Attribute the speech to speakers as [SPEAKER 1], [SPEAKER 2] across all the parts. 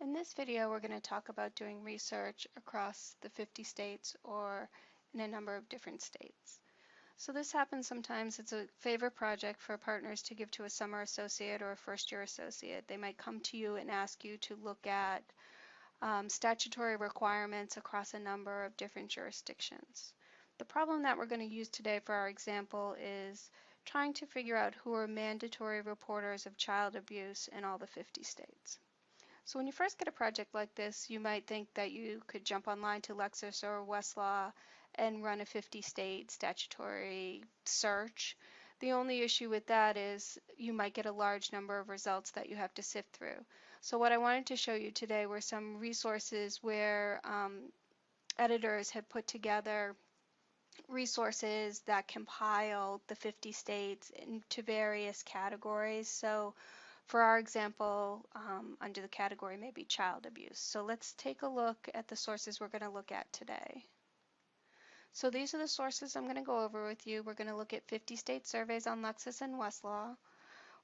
[SPEAKER 1] In this video, we're going to talk about doing research across the 50 states or in a number of different states. So this happens sometimes. It's a favorite project for partners to give to a summer associate or a first-year associate. They might come to you and ask you to look at statutory requirements across a number of different jurisdictions. The problem that we're going to use today for our example is trying to figure out who are mandatory reporters of child abuse in all the 50 states. So when you first get a project like this, you might think that you could jump online to Lexis or Westlaw and run a 50-state statutory search. The only issue with that is you might get a large number of results that you have to sift through. So what I wanted to show you today were some resources where editors have put together resources that compile the 50 states into various categories. So for our example, under the category maybe child abuse. So let's take a look at the sources we're going to look at today. So these are the sources I'm going to go over with you. We're going to look at 50 state surveys on Lexis and Westlaw.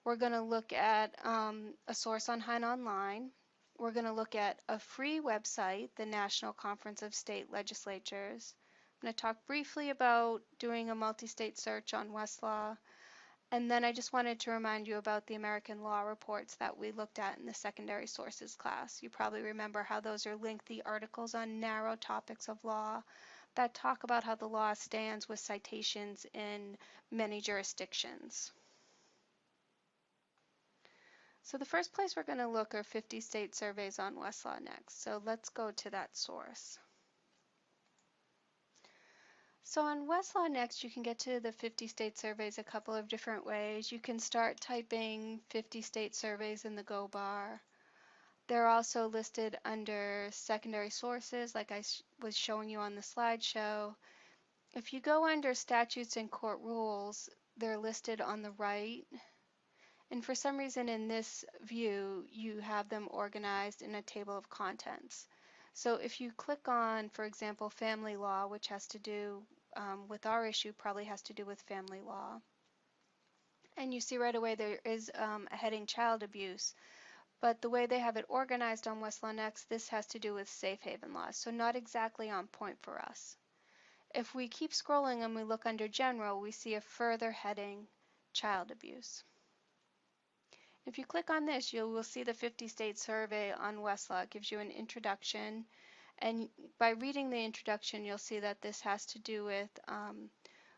[SPEAKER 1] We're going to look at a source on Hein Online. We're going to look at a free website, the National Conference of State Legislatures. I'm going to talk briefly about doing a multi-state search on Westlaw. And then I just wanted to remind you about the American law reports that we looked at in the secondary sources class. You probably remember how those are lengthy articles on narrow topics of law that talk about how the law stands with citations in many jurisdictions. So the first place we're going to look are 50 state surveys on Westlaw next. So let's go to that source. So on Westlaw Next, you can get to the 50 state surveys a couple of different ways. You can start typing 50 state surveys in the Go bar. They're also listed under secondary sources, like I was showing you on the slideshow. If you go under statutes and court rules, they're listed on the right. And for some reason in this view, you have them organized in a table of contents. So if you click on, for example, family law, which has to do with our issue, probably has to do with family law. And you see right away there is a heading child abuse, but the way they have it organized on Westlaw Next, this has to do with safe haven laws, so not exactly on point for us. If we keep scrolling and we look under general, we see a further heading, child abuse. If you click on this, you will see the 50 state survey on Westlaw. It gives you an introduction. And by reading the introduction, you'll see that this has to do with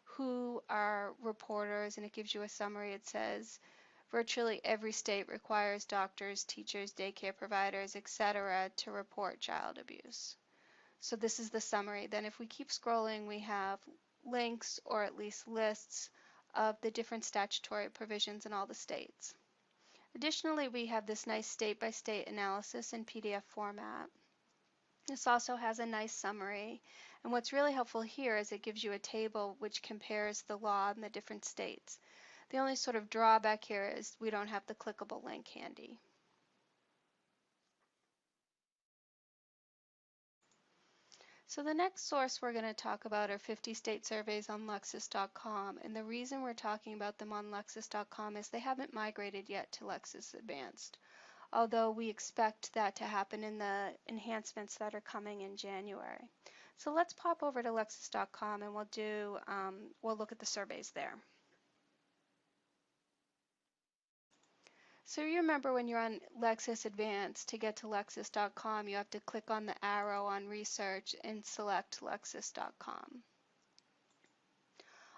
[SPEAKER 1] who are reporters, and it gives you a summary. It says, virtually every state requires doctors, teachers, daycare providers, etc. to report child abuse. So this is the summary. Then if we keep scrolling, we have links, or at least lists, of the different statutory provisions in all the states. Additionally, we have this nice state-by-state analysis in PDF format. This also has a nice summary, and what's really helpful here is it gives you a table which compares the law in the different states. The only sort of drawback here is we don't have the clickable link handy. So the next source we're going to talk about are 50 state surveys on Lexis.com, and the reason we're talking about them on Lexis.com is they haven't migrated yet to Lexis Advanced, although we expect that to happen in the enhancements that are coming in January. So let's pop over to Lexis.com and we'll look at the surveys there. So you remember when you're on Lexis Advanced, to get to Lexis.com, you have to click on the arrow on Research and select Lexis.com.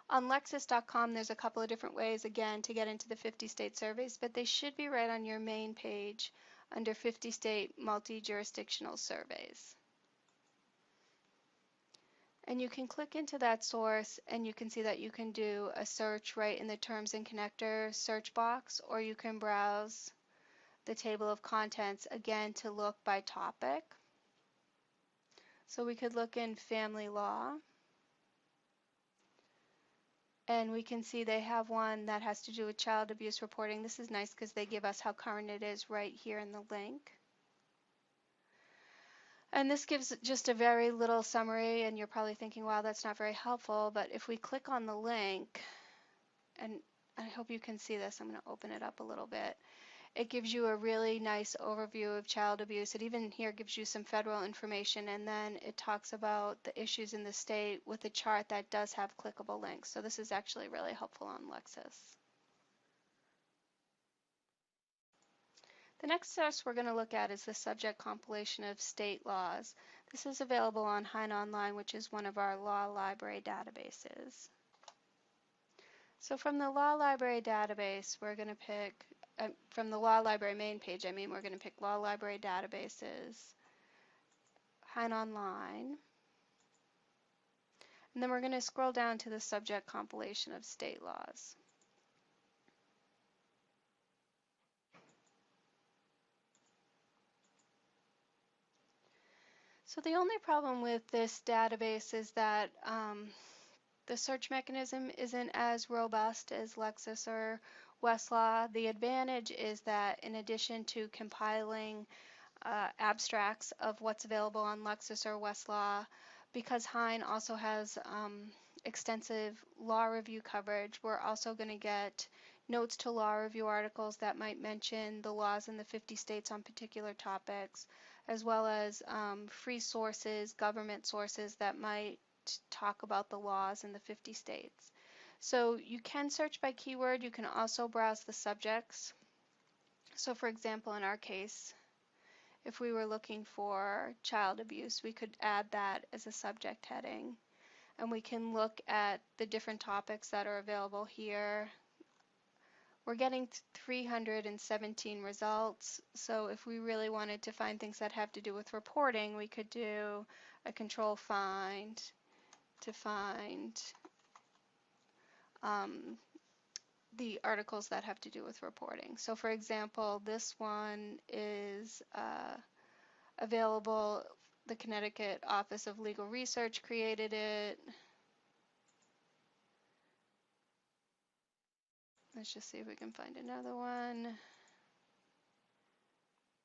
[SPEAKER 1] On Lexis.com, there's a couple of different ways, again, to get into the 50 state surveys, but they should be right on your main page under 50 state multi-jurisdictional surveys. And you can click into that source and you can see that you can do a search right in the Terms and Connector search box, or you can browse the table of contents again to look by topic. So we could look in family law, and we can see they have one that has to do with child abuse reporting. This is nice because they give us how current it is right here in the link. And this gives just a very little summary, and you're probably thinking, wow, that's not very helpful. But if we click on the link, and I hope you can see this, I'm going to open it up a little bit. It gives you a really nice overview of child abuse. It even here gives you some federal information, and then it talks about the issues in the state with a chart that does have clickable links. So this is actually really helpful on Lexis. The next source we're going to look at is the subject compilation of state laws. This is available on Hein Online, which is one of our law library databases. So from the law library database, we're going to pick, from the law library main page, we're going to pick law library databases, Hein Online, and then we're going to scroll down to the subject compilation of state laws. So the only problem with this database is that the search mechanism isn't as robust as Lexis or Westlaw. The advantage is that in addition to compiling abstracts of what's available on Lexis or Westlaw, because Hein also has extensive law review coverage, we're also going to get notes to law review articles that might mention the laws in the 50 states on particular topics, as well as free sources, government sources that might talk about the laws in the 50 states. So you can search by keyword. You can also browse the subjects. So for example, in our case, if we were looking for child abuse, we could add that as a subject heading. And we can look at the different topics that are available here. We're getting 317 results, so if we really wanted to find things that have to do with reporting, we could do a control find to find the articles that have to do with reporting. So for example, this one is available. The Connecticut Office of Legal Research created it. Let's just see if we can find another one.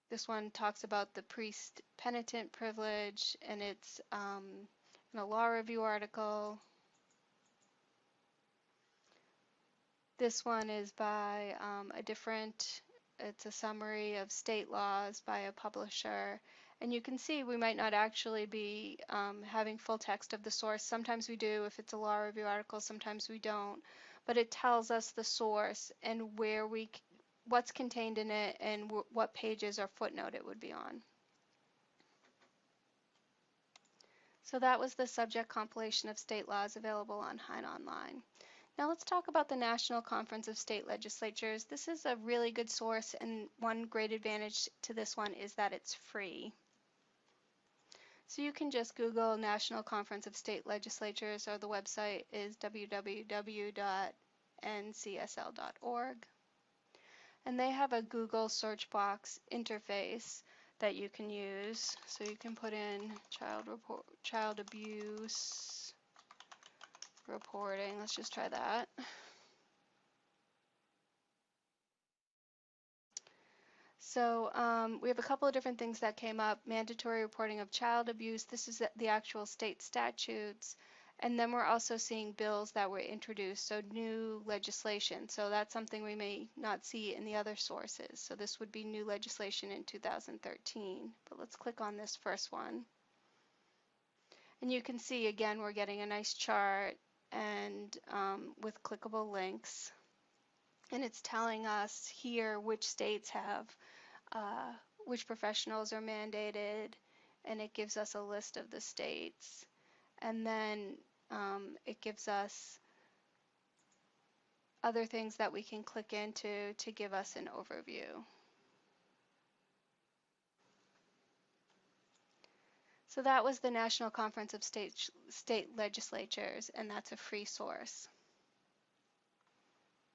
[SPEAKER 1] This one talks about the priest penitent privilege, and it's in a law review article. This one is by it's a summary of state laws by a publisher. And you can see we might not actually be having full text of the source. Sometimes we do if it's a law review article, sometimes we don't. But it tells us the source and what's contained in it and what pages or footnote it would be on. So that was the subject compilation of state laws available on Hein Online. Now let's talk about the National Conference of State Legislatures. This is a really good source, and one great advantage to this one is that it's free. So you can just Google National Conference of State Legislatures, or the website is www.ncsl.org. And they have a Google search box interface that you can use. So you can put in child abuse reporting. Let's just try that. So we have a couple of different things that came up. Mandatory reporting of child abuse. This is the actual state statutes. And then we're also seeing bills that were introduced, so new legislation. So that's something we may not see in the other sources. So this would be new legislation in 2013. But let's click on this first one. And you can see, again, we're getting a nice chart and with clickable links. And it's telling us here which states have, which professionals are mandated, and it gives us a list of the states. And then it gives us other things that we can click into to give us an overview. So that was the National Conference of State Legislatures, and that's a free source.